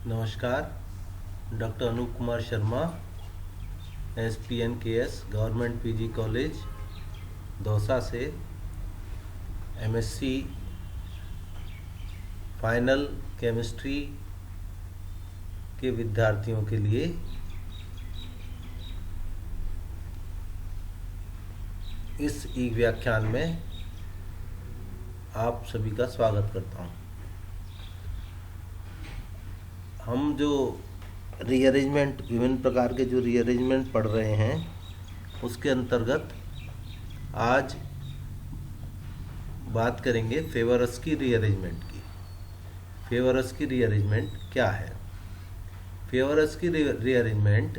नमस्कार। Doctor Anup Kumar Sharma, SPNKS government PG college Dausa से MSc final chemistry के विद्यार्थियों के लिए इस ई व्याख्यान में आप सभी का स्वागत करता हूं। हम जो रीअरेंजमेंट, विभिन्न प्रकार के जो रीअरेंजमेंट पढ़ रहे हैं उसके अंतर्गत आज बात करेंगे फेवरस्की रीअरेंजमेंट की। फेवरस्की रीअरेंजमेंट क्या है? फेवरस्की rearrangement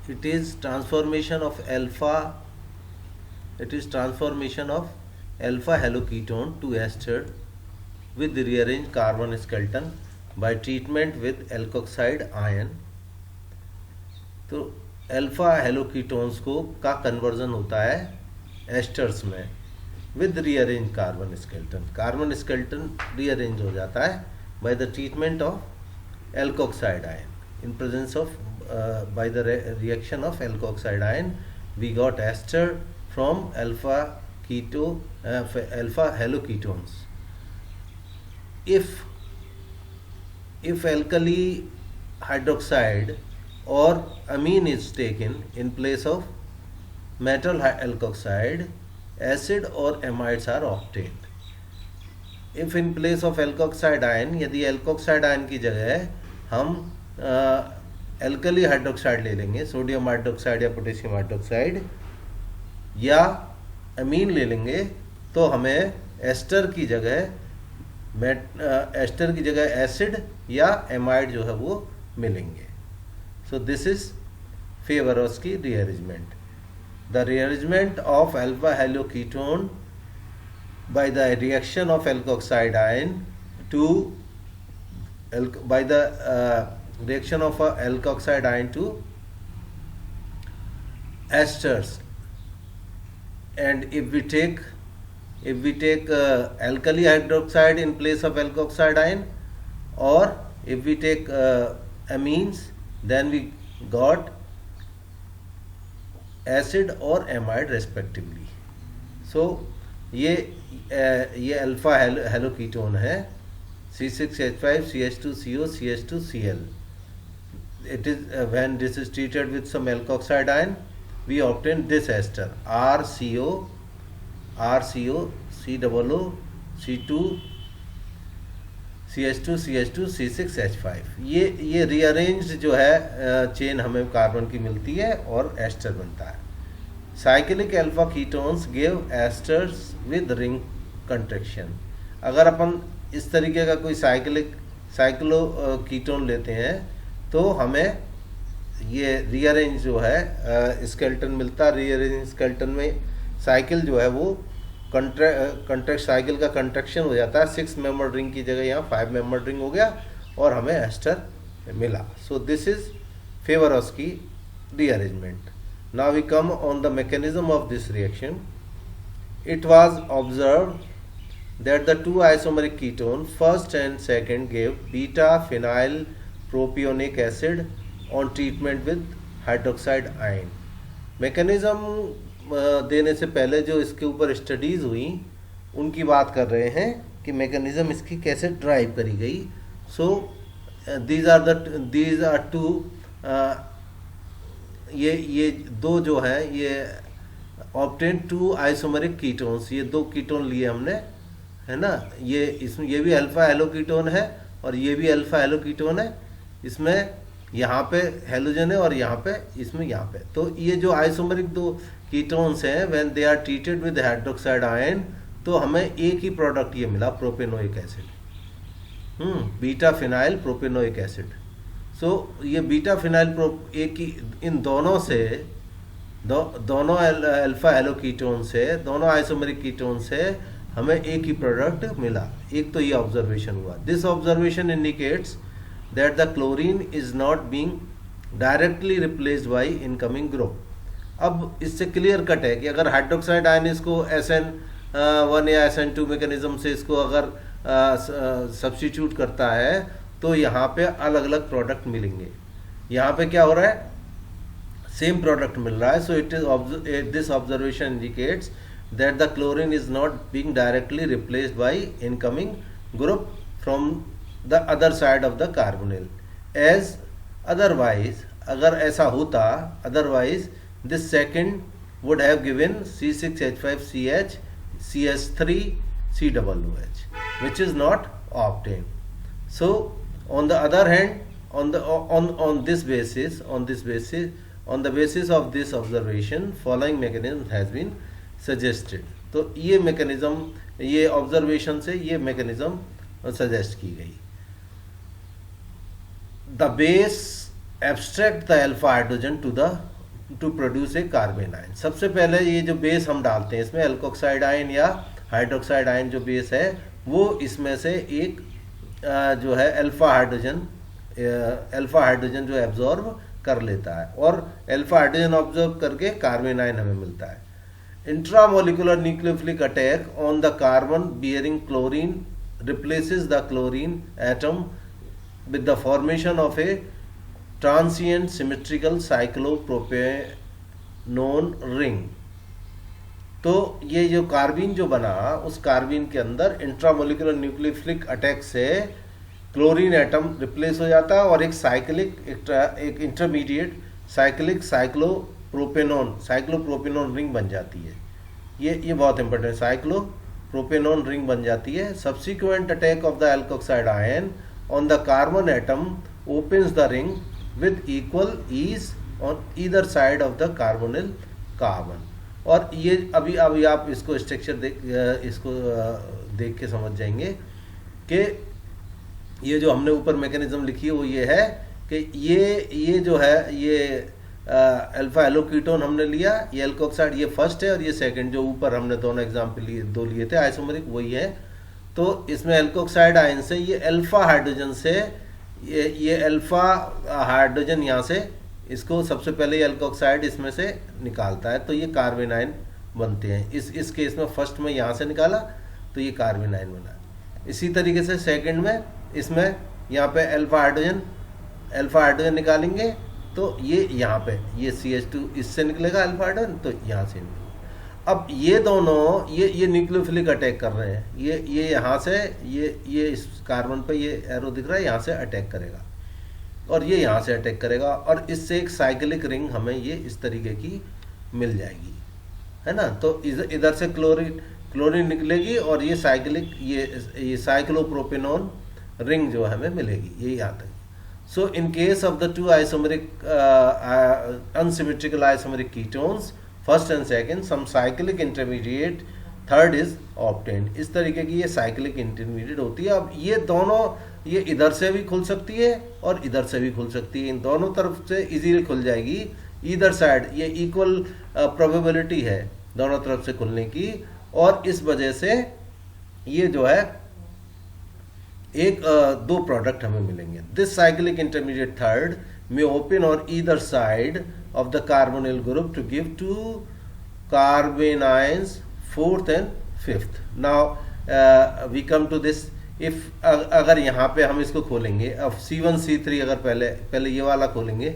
it is transformation of alpha haloketone to ester with rearranged carbon skeleton by treatment with alkoxide ion। तो अल्फा हेलोकीटोन्स को का कन्वर्जन होता है एस्टर्स में with rearrange carbon skeleton. Carbon skeleton rearrange हो जाता है by the treatment of alkoxide ion in presence of by the reaction of alkoxide ion we got ester from alpha haloketones। if alkali hydroxide or amine is taken in place of metal alkoxide, acid or amides are obtained। if in place of alkoxide ion, यदि alkoxide ion की जगह हम alkali hydroxide ले लेंगे, sodium hydroxide या potassium hydroxide या अमीन ले लेंगे, तो हमें एस्टर की जगह एसिड या एमाइड जो है वो मिलेंगे। So this is Favorskii rearrangement. The rearrangement of alpha haloketone by the reaction of alkoxide ion to by the reaction of alkoxide ion to esters, and if we take alkali hydroxide in place of alkoxide ion, or if we take amines, then we got acid or amide respectively। so ये alpha हेलोकीटोन है C6H5 CH2CO CH2Cl। it is when this is treated with some alkoxide ion we obtain this ester RCO COO C2 CH2 CH2 C6H5। ये rearranged जो है chain हमें carbon की मिलती है और एस्टर बनता है। Cyclic alpha ketones give asters with ring contraction. अगर अपन इस तरीके का कोई साइक्लो कीटोन लेते हैं तो हमें ये रीअरेंज जो है स्केलेटन मिलता है। रीअरेंज स्केलेटन में साइकिल जो है वो कंट्रैक्ट साइकिल का कंट्रैक्शन हो जाता है। 6 मेंबर रिंग की जगह यहाँ 5 मेंबर रिंग हो गया और हमें एस्टर मिला। So this is Favorskii rearrangement. Now we come on the mechanism of this reaction. It was observed that the two isomeric ketone first and second gave beta phenyl propionic acid on treatment with hydroxide ion। Mechanism देने से पहले जो इसके ऊपर studies हुई उनकी बात कर रहे हैं कि मैकेनिज्म इसकी कैसे ड्राइव करी गई। सो these are two ये दो जो है ये obtained two isomeric ketones। ये दो कीटोन लिए हमने, है ना। ये भी अल्फा हेलोकीटोन है और ये भी अल्फा हेलोकीटोन है। इसमें यहाँ पे हेलोजन है और यहाँ पे यहाँ पे। तो ये जो आइसोमेरिक दो कीटोन्स हैं when they are treated with hydroxide ion, तो हमें एक ही प्रोडक्ट ये मिला, propanoic acid, beta phenyl propanoic acid. So ये बीटा फिनाइल एक ही, इन दोनों से दोनों अल्फा हेलोकीटोन से, दोनों आइसोमेरिक कीटोन से हमें एक ही प्रोडक्ट मिला। एक तो ये ऑब्जर्वेशन हुआ। This observation indicates that the chlorine is not being directly replaced by incoming group. अब इससे क्लियर कट है कि अगर हाइड्रोक्साइड आयन इसको SN 1A-SN2 मैकेनिज्म से इसको अगर सब्स्टिट्यूट करता है तो यहाँ पे अलग अलग प्रोडक्ट मिलेंगे। यहाँ पे क्या हो रहा है, सेम प्रोडक्ट मिल रहा है। So it is this observation indicates that the chlorine is not being directly replaced by incoming group from the other side of the carbonyl as otherwise, अगर ऐसा होता otherwise this second would have given C6H5CH CH3COOH, which is not obtained. So on the other hand, on the basis of this observation, following mechanism has been suggested. तो ये mechanism, ये observation से ये mechanism suggest की गई. The base abstract the alpha hydrogen to produce a carbon ion. सबसे पहले ये जो बेस हम डालते हैं इसमें एल्कोक्साइड आयन या हाइड्रोक्साइड आयन जो बेस है वो इसमें से एक जो है अल्फा हाइड्रोजन जो एब्जॉर्ब कर लेता है और अल्फा हाइड्रोजन ऑब्जॉर्ब करके कार्बन आयन हमें मिलता है। Intramolecular nucleophilic attack on the carbon bearing chlorine replaces the chlorine atom with the formation of a transient symmetrical cyclopropanone ring. तो ये जो कार्बिन जो बना उस कार्बिन के अंदर इंट्रामोलिकुलर न्यूक्लियोफिलिक अटैक से क्लोरीन एटम रिप्लेस हो जाता है और एक साइक्लिक एक इंटरमीडिएट साइक्लिक साइक्लोप्रोपेनोन रिंग बन जाती है। ये बहुत इंपॉर्टेंट, साइक्लोप्रोपेनोन रिंग बन जाती है। Subsequent attack of the alkoxide ion on the carbon atom opens the ring with equal ease on either side of the carbonyl carbon। और ये अभी आप इसको स्ट्रक्चर देख के समझ जाएंगे कि ये जो हमने ऊपर मैकेनिज्म लिखी है वो ये है कि ये जो है ये अल्फा एलोकीटोन हमने लिया, ये एल्कोक्साइड ये फर्स्ट है और ये सेकंड जो ऊपर हमने दोनों एग्जाम्पल लिए थे आइसोमरिक वही है। तो इसमें एल्कोक्साइड आयन से ये अल्फा हाइड्रोजन से ये अल्फा हाइड्रोजन यहाँ से इसको सबसे पहले ये एल्कोक्साइड इसमें से निकालता है तो ये कार्बन आयन बनते हैं। इस केस में फर्स्ट में यहाँ से निकाला तो ये कार्बन आयन बना। इसी तरीके से सेकंड में इसमें यहाँ पे अल्फा हाइड्रोजन निकालेंगे तो ये यहाँ पे ये CH2 इससे निकलेगा अल्फा हाइड्रोजन तो यहाँ से निकलेगा। अब ये दोनों ये न्यूक्लियोफिलिक अटैक कर रहे हैं, ये यहाँ से ये इस कार्बन पे ये एरो दिख रहा है यहाँ से अटैक करेगा और ये यहाँ से अटैक करेगा और इससे एक साइक्लिक रिंग हमें ये इस तरीके की मिल जाएगी, है ना। तो इधर से क्लोरीन निकलेगी और ये साइक्लिक ये साइक्लोप्रोपेनोन रिंग जो हमें मिलेगी ये यहाँ तक। So in case of the two isomeric unsymmetrical isomeric ketones first and second some cyclic intermediate third is obtained. इस तरीके की ये साइक्लिक इंटरमीडिएट होती है। अब ये दोनों ये इधर से भी खुल सकती है और इधर से भी खुल सकती है, इन दोनों तरफ से इजीली खुल जाएगी। इधर साइड ये इक्वल प्रोबेबिलिटी है दोनों तरफ से खुलने की और इस वजह से ये जो है एक दो प्रोडक्ट हमें मिलेंगे। This cyclic intermediate third may open on either side of the carbonyl group to give two carbon ions fourth and fifth। Now we come to this if अगर यहाँ पे हम इसको खोलेंगे अब C1 C3 अगर पहले ये वाला खोलेंगे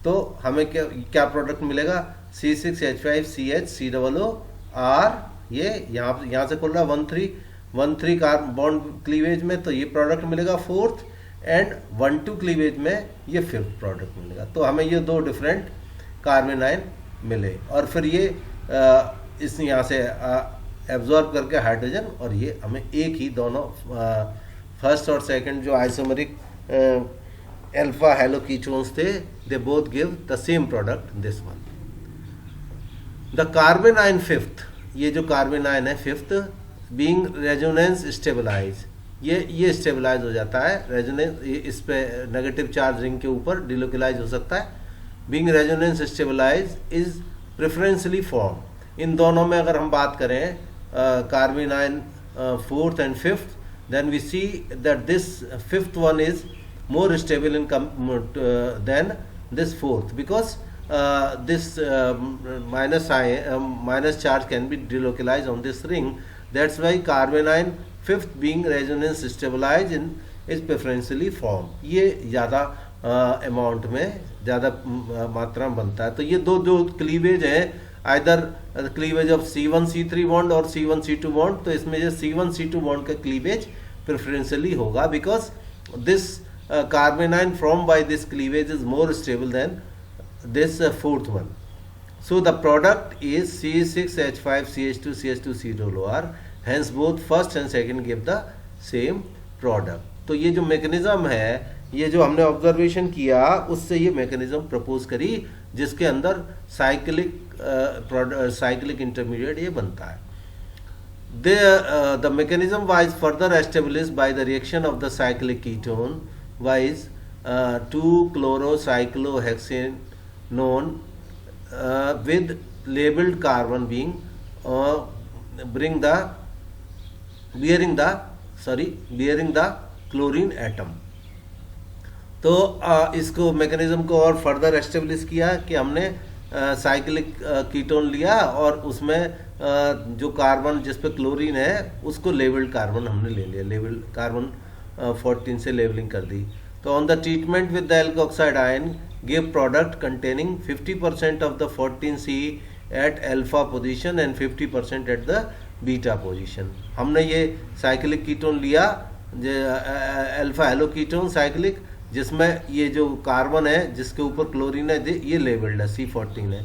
तो हमें क्या प्रोडक्ट मिलेगा C6H5CH COOR ये यहाँ से खोल रहा है 1,3 कार्बन बॉन्ड क्लीवेज में तो ये प्रोडक्ट मिलेगा फोर्थ एंड 1,2 क्लीवेज में ये फिफ्थ प्रोडक्ट मिलेगा। तो हमें ये दो डिफरेंट कार्बन आयन मिले और फिर ये इस यहाँ से एब्जॉर्ब करके हाइड्रोजन और ये हमें एक ही दोनों फर्स्ट और सेकंड जो आइसोमेरिक अल्फा हेलोकीटोन्स थे they both give the same product this one. The carbon ion fifth, ये जो कार्बन आयन है फिफ्थ बीइंग रेजोनेंस स्टेबलाइज, ये स्टेबलाइज हो जाता है रेजोनेंस, इस पे नेगेटिव चार्ज रिंग के ऊपर डिलोकलाइज हो सकता है। Being resonance stabilize is preferentially form. इन दोनों में अगर हम बात करें carbon ion fourth and fifth then we see that this fifth one is more stable in than this fourth because this minus charge can be delocalized on this ring that's why carbanion fifth being resonance stabilise in is preferentially form. ये ज़्यादा amount में, ज़्यादा मात्रा में बनता है। तो ये दो जो क्लीवेज है, either cleavage of C1C3 bond और C1C2 बॉन्ड, तो इसमें जो C1C2 बॉन्ड का क्लीवेज प्रेफरेंशियली होगा, because this कार्बेनाइन form by this cleavage is more stable then this fourth one. So the product is C6H5CH2CH2COR, hence both first and second give the same product. तो ये जो mechanism है, ये जो हमने observation किया उससे ये मैकेनिज्म प्रपोज करी, जिसके अंदर साइक्लिक इंटरमीडिएट ये बनता है। The mechanism was further established by the reaction of the cyclic ketone wise 2-chlorocyclohexane known with labeled carbon being bearing the chlorine atom। तो इसको मैकेनिज्म को और फर्दर एस्टेब्लिश किया कि हमने साइक्लिक कीटोन लिया और उसमें जो कार्बन जिस पे क्लोरीन है उसको लेबल्ड कार्बन हमने ले लिया, लेबल्ड कार्बन 14 से लेबलिंग कर दी। तो on the treatment with the alkoxide ion give product containing 50% of the 14C at alpha position and 50% at the beta position. हमने ये साइक्लिक कीटोन लिया, अल्फा हेलो कीटोन साइक्लिक, जिसमें ये जो कार्बन है जिसके ऊपर क्लोरीन है ये लेबल्ड है C14 है।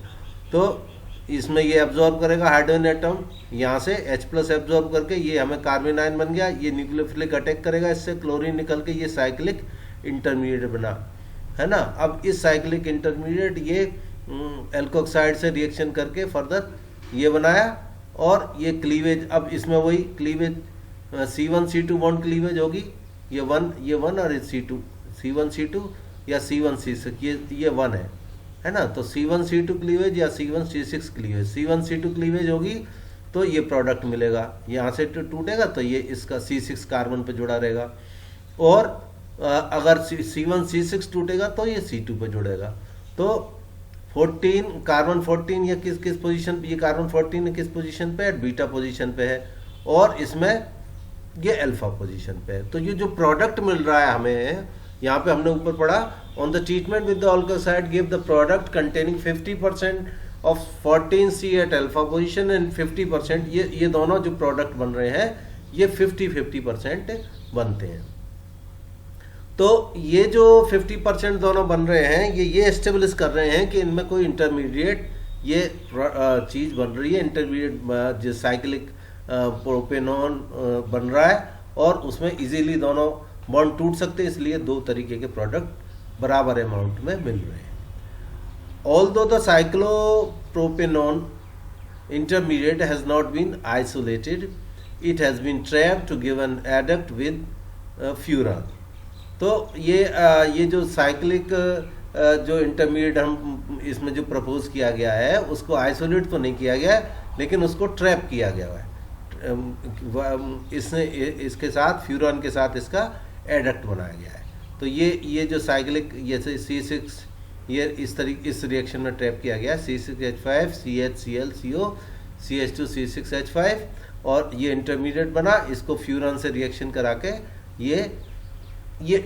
तो इसमें ये एब्जॉर्ब करेगा हाइड्रोजन एटम, यहाँ से H+ एब्जॉर्ब करके ये हमें कार्बन आयन बन गया, ये न्यूक्लियोफिलिक अटैक करेगा, इससे क्लोरीन निकल के ये साइक्लिक इंटरमीडिएट बना, है ना। अब इस साइक्लिक इंटरमीडिएट ये एल्कोक्साइड से रिएक्शन करके फर्दर ये बनाया, और ये क्लीवेज, अब इसमें वही क्लीवेज C1C2 बॉन्ड क्लीवेज होगी, ये वन और ये C1C2 या C1C6 ये वन है ना। तो C1C2 क्लीवेज या C1C6 क्लीवेज, C1C2 क्लीवेज होगी तो ये प्रोडक्ट मिलेगा, यहाँ से टूटेगा तो ये इसका C6 कार्बन पे जुड़ा रहेगा, और अगर C1C6 टूटेगा तो ये C2 पे जुड़ेगा। तो 14 कार्बन 14 ये किस पोजीशन पे, ये कार्बन 14 किस पोजीशन पे है, बीटा पोजीशन पे है, और इसमें ये अल्फा पोजीशन पे है। तो ये जो प्रोडक्ट मिल रहा है हमें, यहाँ पे हमने ऊपर पढ़ा, on the treatment with the alkoxide give the product containing 50% of 14C at alpha position and 50%, ये दोनों जो प्रोडक्ट बन रहे हैं ये 50% बनते हैं। तो ये जो 50% दोनों बन रहे हैं, ये एस्टेब्लिश कर रहे हैं कि इनमें कोई इंटरमीडिएट ये चीज़ बन रही है, इंटरमीडिएट जो साइक्लिक प्रोपेनॉन बन रहा है, और उसमें इजीली दोनों बॉन्ड टूट सकते हैं, इसलिए दो तरीके के प्रोडक्ट बराबर अमाउंट में मिल रहे हैं। Although the cyclopropanone intermediate has not been isolated, it has been trapped to give an adduct with furan. तो ये जो साइक्लिक जो इंटरमीडिएट हम इसमें जो प्रपोज किया गया है उसको आइसोलेट तो नहीं किया गया, लेकिन उसको ट्रैप किया गया है इसके साथ, फ्यूरॉन के साथ इसका एडक्ट बनाया गया है। तो ये जो साइक्लिक ये C6 ये इस रिएक्शन में ट्रैप किया गया, C6H5 CHCl CO CH2 C6H5, और ये इंटरमीडिएट बना, इसको फ्यूरॉन से रिएक्शन करा के ये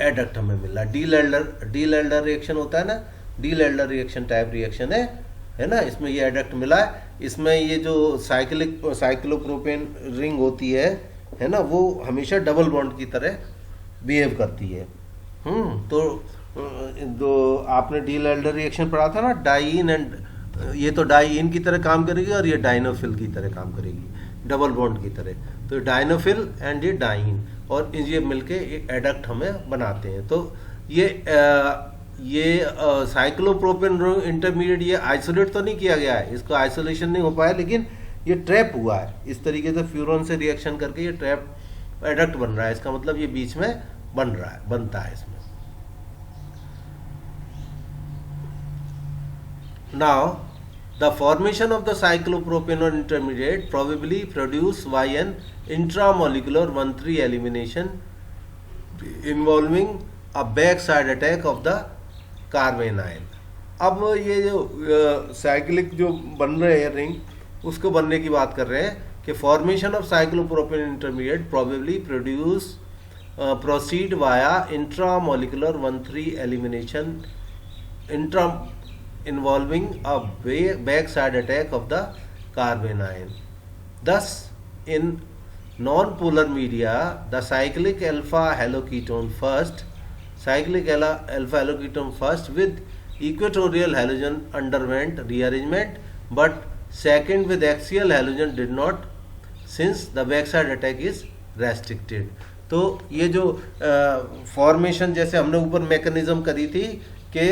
एडक्ट हमें मिला। डी लेल्डर रिएक्शन होता है ना, डी लेल्डर रिएक्शन टाइप रिएक्शन है ना, इसमें ये एडक्ट मिला है। इसमें ये जो साइक्लोप्रोपेन रिंग होती है ना, वो हमेशा डबल बॉन्ड की तरह बिहेव करती है। तो जो आपने डी लेल्डर रिएक्शन पढ़ा था ना, डाइइन एंड, ये तो डाइइन की तरह काम करेगी और ये डाइनोफिल की तरह काम करेगी, डबल बॉन्ड की तरह। तो डाइनोफिल एंड ये डाइइन, और ये मिलके एक एडक्ट हमें बनाते हैं। तो ये साइक्लोप्रोपेन इंटरमीडिएट ये आइसोलेट तो नहीं किया गया है, इसको आइसोलेशन नहीं हो पाया, लेकिन ये ट्रैप हुआ है इस तरीके से, फ्यूरॉन से रिएक्शन करके ये ट्रैप एडक्ट बन रहा है। इसका मतलब ये बीच में बनता है इसमें। Now the formation of the cyclopropanone intermediate probably produce by an intramolecular 1,3 elimination involving a back side attack of the carbon ion. अब ये जो साइक्लिक जो बन रहे हैं रिंग, उसको बनने की बात कर रहे हैं, कि formation of cyclopropane intermediate probably proceed via intramolecular 1,3 elimination involving a backside attack of the carbon ion. Thus, in non-polar media, the cyclic alpha haloketone first with equatorial halogen underwent rearrangement, but second with axial halogen did not, since the backside attack is restricted. तो ये जो formation जैसे हमने ऊपर mechanism करी थी कि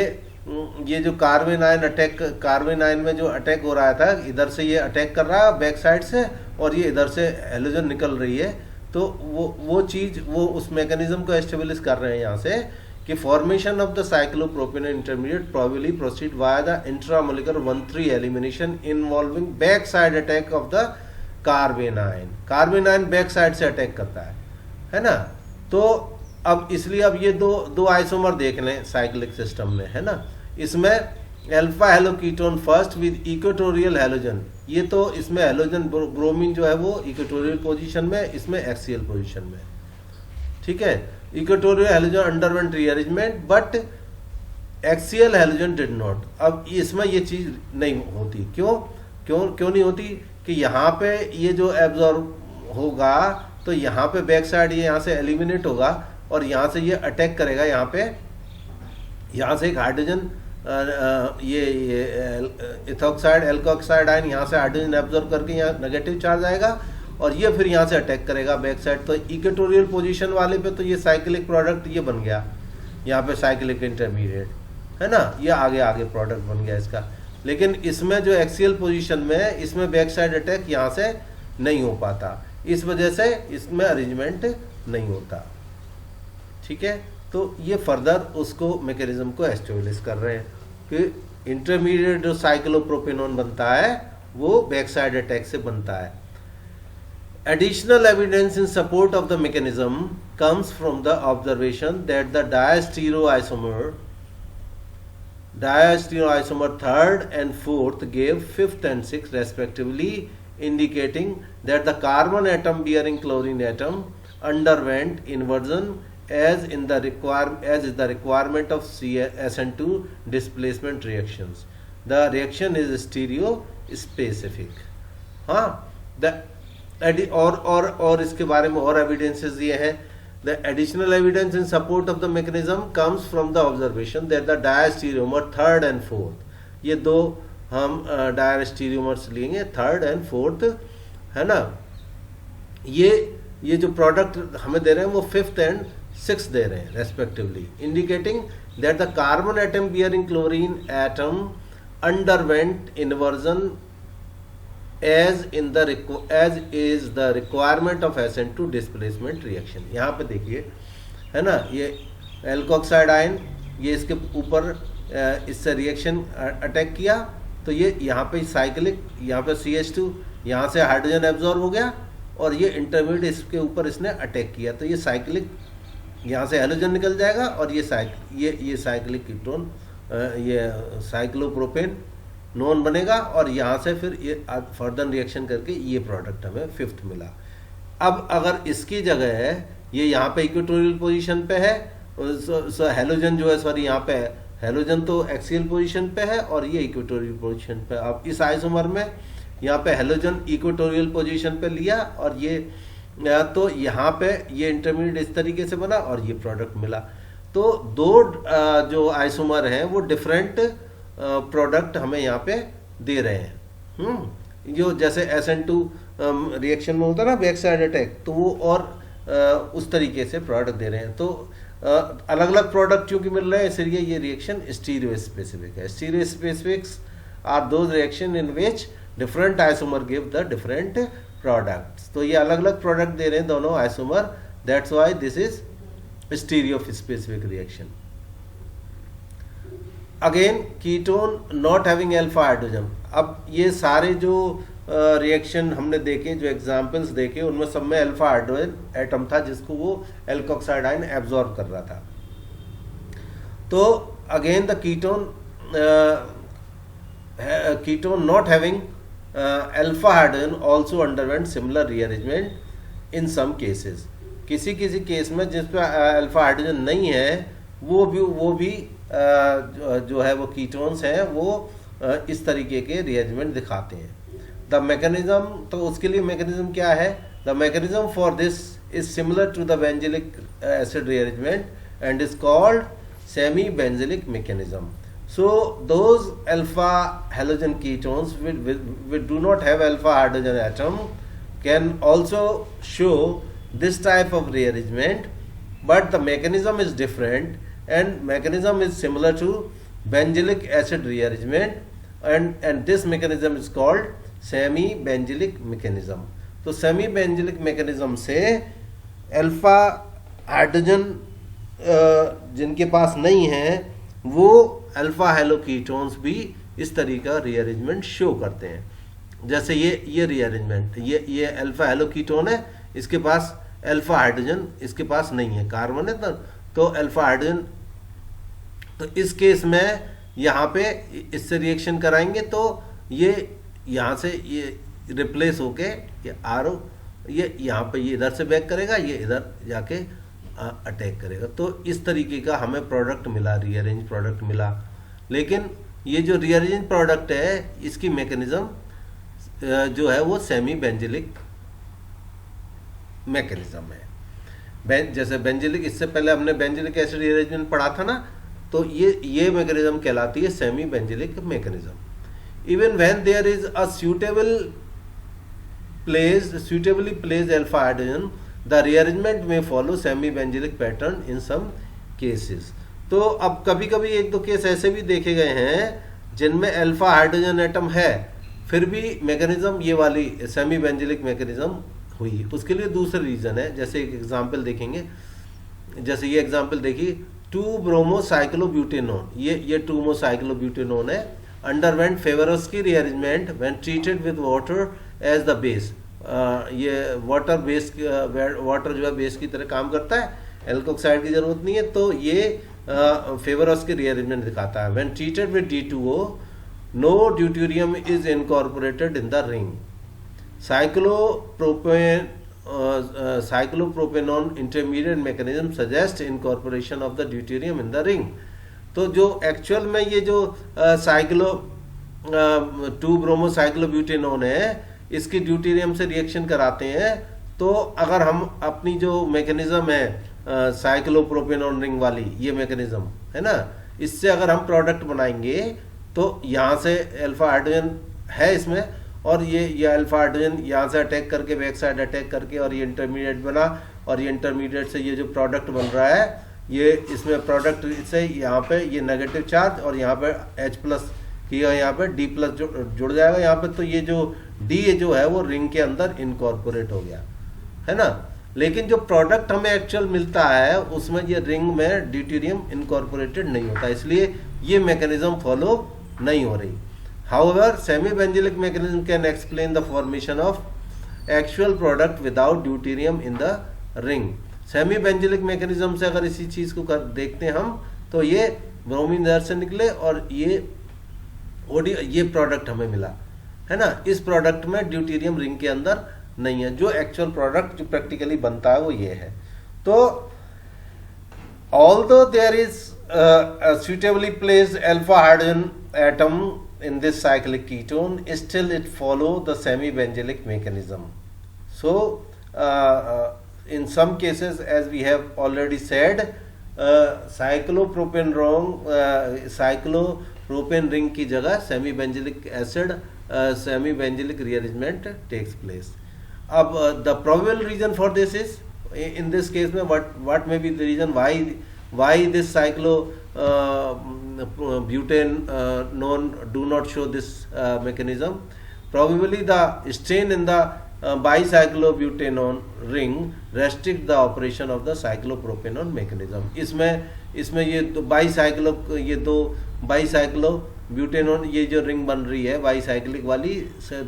ये जो कार्बन आयन में जो अटैक हो रहा था, इधर से ये अटैक कर रहा है बैक साइड से और ये इधर से हेलोजन निकल रही है, तो वो चीज़ वो उस मैकेनिज्म को एस्टेब्लिश कर रहे हैं यहाँ से कि formation of the cyclopropanol intermediate probably proceed via the intramolecular 1,3 elimination involving back side attack of the carbon ion back side से अटैक करता है ना। तो अब इसलिए अब ये दो आइसोमर देख लें साइक्लिक सिस्टम में, है ना। इसमें alpha haloketone first with equatorial halogen, ये तो इसमें हेलोजन ब्रोमीन जो है वो इक्वेटोरियल पोजीशन में, इसमें एक्सियल पोजीशन में, ठीक है। Equatorial halogen underwent rearrangement but axial halogen did not. अब इसमें ये चीज नहीं होती, क्यों नहीं होती कि यहाँ पे ये जो एब्जॉर्ब होगा तो यहाँ पे बैक साइड ये यहाँ से एलिमिनेट होगा और यहाँ से ये अटैक करेगा, यहाँ से एक हाइड्रोजन ये इथॉक्साइड एल्कोक्साइड आयन यहाँ से हाइड्रोजन एब्जॉर्ब करके यहाँ नेगेटिव चार्ज आएगा और ये फिर यहाँ से अटैक करेगा बैक साइड। तो इक्वेटोरियल पोजीशन वाले पे तो ये साइक्लिक प्रोडक्ट ये बन गया, यहाँ पे साइक्लिक इंटरमीडिएट, है ना, ये आगे प्रोडक्ट बन गया इसका। लेकिन इसमें जो एक्सियल पोजीशन में इसमें बैक साइड अटैक यहाँ से नहीं हो पाता, इस वजह से इसमें अरेंजमेंट नहीं होता, ठीक है। तो ये फर्दर उसको मैकेनिज्म को एस्टेब्लिश कर रहे हैं कि इंटरमीडिएट जो साइक्लोप्रोपेनॉन बनता है वो बैक साइड अटैक से बनता है। Additional evidence in support of the mechanism comes from the observation that the diastereoisomer third and fourth gave fifth and sixth respectively, indicating that the carbon atom bearing chlorine atom underwent inversion as is the requirement of SN2 displacement reactions. The reaction is stereo specific. हाँ, और इसके बारे में और evidences ये हैं। The additional evidence in support of the mechanism comes from the observation that the diastereomer third and fourth, ये दो हम diastereomers लेंगे थर्ड एंड फोर्थ, है ना। ये जो प्रोडक्ट हमें दे रहे हैं वो फिफ्थ एंड सिक्स दे रहे हैं respectively, indicating that the carbon atom bearing chlorine atom underwent inversion as is the requirement of SN2 displacement reaction। यहाँ पे देखिए, है ना, ये एल्कोक्साइड आयन ये इसके ऊपर इससे रिएक्शन अटैक किया तो ये यहाँ पे साइक्लिक, यहाँ पे CH2 यहाँ से हाइड्रोजन एब्जॉर्ब हो गया और ये इंटरमीडिएट इसके ऊपर इसने अटैक किया तो ये साइक्लिक, यहाँ से हेलोजन निकल जाएगा और ये साइक्लिक कीटोन ये साइक्लोप्रोपेन नॉन बनेगा और यहाँ से फिर ये फर्दर रिएक्शन करके ये प्रोडक्ट हमें फिफ्थ मिला। अब अगर इसकी जगह है ये यहाँ पे इक्वेटोरियल पोजीशन पे है, हेलोजन जो है सॉरी यहाँ पे हेलोजन तो एक्सियल पोजीशन पे है और ये इक्वेटोरियल पोजीशन पे। अब इस आइसोमर में यहाँ पे हेलोजन इक्वेटोरियल पोजीशन पे लिया और ये तो यहाँ पे ये इंटरमीडिएट इस तरीके से बना और ये प्रोडक्ट मिला। तो दो जो आइसोमर हैं वो डिफरेंट प्रोडक्ट हमें यहाँ पे दे रहे हैं। जो जैसे SN2 रिएक्शन में होता है ना बैक साइड अटैक, तो वो और उस तरीके से प्रोडक्ट दे रहे हैं। तो अलग अलग प्रोडक्ट क्योंकि मिल रहे हैं इसलिए ये रिएक्शन स्टीरियो स्पेसिफिक है। Stereo specifics are those reaction in which different isomer give the different products. तो ये अलग अलग प्रोडक्ट दे रहे हैं दोनों isomer, that's why this is stereo specific reaction. Again ketone not having alpha hydrogen. अब ये सारे जो रिएक्शन हमने देखे, जो एग्जांपल्स देखे, उनमें सब में अल्फा हाइड्रोजन एटम था जिसको वो एल्कोक्साइड आयन एब्जॉर्ब कर रहा था। तो again the ketone not having alpha hydrogen also underwent similar rearrangement in some cases. किसी किसी केस में जिसमें अल्फा हाइड्रोजन नहीं है वो भी जो है वो कीटोन्स हैं वो इस तरीके के rearrangement दिखाते हैं. द मैकेनिज्म, तो उसके लिए मैकेनिज्म क्या है? The mechanism for this is similar to the benzilic acid rearrangement and is called semi-benzylic mechanism. So those alpha halogen ketones which do not have alpha hydrogen atom can also show this type of rearrangement, but the mechanism is different and mechanism is similar to benzylic acid rearrangement, and this mechanism is called semi-benzylic mechanism. तो semi-benzylic mechanism से alpha hydrogen जिनके पास नहीं है वो alpha हेलोकीटोन्स भी इस तरीका rearrangement show करते हैं. जैसे ये रीअरेंजमेंट, ये अल्फा हेलोकीटोन है, इसके पास अल्फा हाइड्रोजन इसके पास नहीं है, कार्बन है तो अल्फा हाइड्रोजन. तो इस केस में यहाँ पे इससे रिएक्शन कराएंगे तो ये यहाँ से ये रिप्लेस होके ये आर ये यहाँ पे ये इधर से बैक करेगा, ये इधर जाके अटैक करेगा. तो इस तरीके का हमें प्रोडक्ट मिला, रीअरेंज प्रोडक्ट मिला. लेकिन ये जो रीअरेंज प्रोडक्ट है इसकी मैकेनिज्म जो है वो सेमी बेंजिलिक मैकेनिज्म है. जैसे बेंजिलिक, इससे पहले हमने बेंजिलिक एसिड रीअरेंजमेंट पढ़ा था ना, तो ये मैकेनिज्म कहलाती है semi benzilic mechanism. Even when there is a suitably placed alpha hydrogen, the rearrangement may follow semi-benzylic pattern in some cases. तो अब कभी कभी एक दो केस ऐसे भी देखे गए हैं जिनमें अल्फा हाइड्रोजन एटम है फिर भी मैकेनिज्म ये वाली सेमी बेंजिलिक मैकेनिज्म हुई. उसके लिए दूसरा रीजन है. जैसे एक एग्जांपल देखेंगे, जैसे ये एग्जांपल देखिए, 2-bromocyclobutadiene, ये 2-bromocyclobutadiene है, underwent Favorsky rearrangement when treated with water as the base. ये वाटर जो है बेस की तरह काम करता है, एल्कोक्साइड की जरूरत नहीं है. तो ये फेवरस्की रीअरेंजमेंट दिखाता है. When treated with D2O, no deuterium is incorporated in the ring. Cyclopropanone intermediate mechanism suggest incorporation of the deuterium in the ring. तो जो एक्चुअल में ये जो 2-bromocyclobutadiene है इसकी ड्यूटेरियम से रिएक्शन कराते हैं. तो अगर हम अपनी जो मैकेनिज्म है साइक्लोप्रोपेनॉन रिंग वाली, ये मैकेनिज्म है ना, इससे अगर हम प्रोडक्ट बनाएंगे तो यहाँ से अल्फा हाइड्रोजन है इसमें, और ये अल्फा हाइड्रोजन यहाँ से अटैक करके बैक साइड अटैक करके और ये इंटरमीडिएट बना, और ये इंटरमीडिएट से ये जो प्रोडक्ट बन रहा है ये इसमें प्रोडक्ट से यहाँ पे ये नेगेटिव चार्ज और यहाँ पे H+ किया, यहाँ पे D+ जुड़ जाएगा यहाँ पे. तो ये जो D जो है वो रिंग के अंदर इनकॉर्पोरेट हो गया है ना. लेकिन जो प्रोडक्ट हमें एक्चुअल मिलता है उसमें ये रिंग में ड्यूटेरियम इनकॉर्पोरेटेड नहीं होता, इसलिए ये मैकेनिज्म फॉलो नहीं हो रही. However semi benzilic mechanism can explain the formation of actual product without deuterium in the ring. Semi benzilic mechanism से अगर इसी चीज को देखते हैं हम, तो ये ब्रोमीन इधर से निकले और ये प्रोडक्ट हमें मिला है ना. इस प्रोडक्ट में ड्यूटेरियम रिंग के अंदर नहीं है. जो एक्चुअल प्रोडक्ट जो प्रैक्टिकली बनता है वो ये है. तो although there is a suitably placed alpha hydrogen atom in this cyclic ketone, still it follow the semi-benzylic mechanism. So in some cases, as we have already said, cyclopropane ring की जगह semi benzilic acid semi benzilic rearrangement takes place. अब the probable reason for this is, in this case में what may be the reason why this cyclobutanone do not show this mechanism. Probably the strain in the bicyclobutanone ring restrict the operation of the cyclopropanone mechanism. इसमें ये दो बाईसाइक्लोब्यूटेनोन ये जो ring बन रही है bicyclic वाली,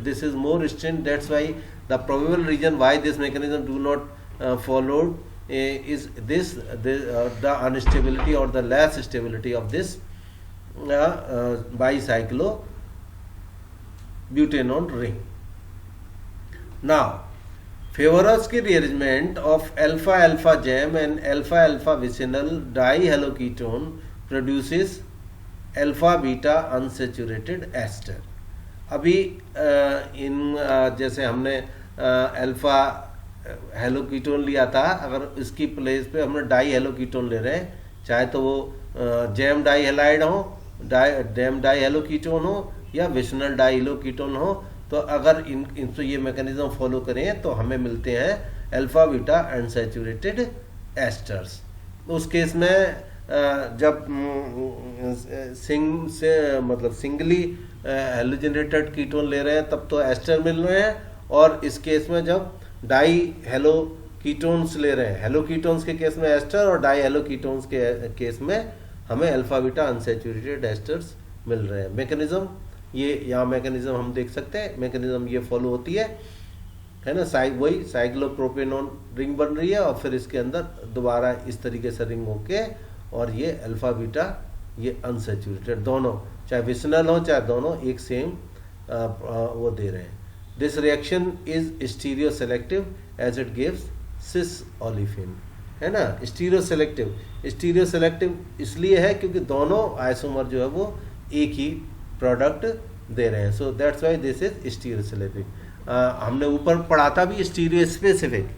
this is more strain. That's why the probable reason why this mechanism do not followed is this the instability or the less stability of this butanone ring. Now Favorowski rearrangement of alpha-alpha gem and alpha-alpha vicinal dihaloketone produces alpha-beta unsaturated ester. अभी जैसे हमने alpha हेलोकीटोन लिया था, अगर इसकी place पे हमने die हेलोकीटोन ले रहे हैं, चाहे तो वो जैम डाई हेलाइड हो, जैम डाई हेलोकीटोन हो या विशनल डाई हेलोकीटोन हो, तो अगर इनसे ये मैकेनिज्म फॉलो करें तो हमें मिलते हैं अल्फा बीटा अनसैचुरेटेड एस्टर्स. उस केस में जब मतलब सिंगली हेलोजनेटेड कीटोन ले रहे हैं तब तो एस्टर मिल रहे हैं, और इस केस में जब डाई हेलो कीटोन्स ले रहे हैं, हेलो कीटोन्स के केस में एस्टर और डाई हेलो कीटोन्स के केस में हमें अल्फा बीटा अनसैचुरेटेड एस्टर्स मिल रहे हैं. मैकेनिज्म ये यहाँ मैकेनिज्म हम देख सकते हैं, मैकेनिज्म ये फॉलो होती है ना. वही साइक्लोप्रोपेनोन रिंग बन रही है और फिर इसके अंदर दोबारा इस तरीके से रिंग होके और ये अल्फा बीटा ये अनसैचुरेटेड दोनों, चाहे विशनल हो चाहे दोनों एक सेम वो दे रहे हैं. This reaction is stereo selective as it gives cis olefin, है ना. स्टीरियो सेलेक्टिव इसलिए है क्योंकि दोनों आइसोमर जो है वो एक ही प्रोडक्ट दे रहे हैं. So that's why this is stereo selective. हमने ऊपर पढ़ा था भी स्टीरियो स्पेसिफिक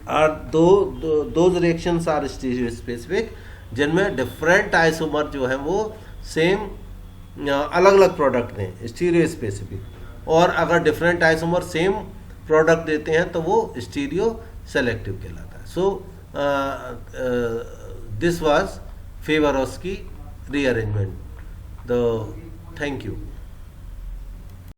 आर दो रिएक्शंस आर स्टीरियो स्पेसिफिक जिनमें डिफरेंट आइसोमर जो है वो सेम अलग अलग प्रोडक्ट दें, स्टीरियो स्पेसिफिक. और अगर डिफरेंट आइसोमर सेम प्रोडक्ट देते हैं तो वो स्टीरियो सेलेक्टिव कहलाता है. So this was Favorskii rearrangement. Thank you.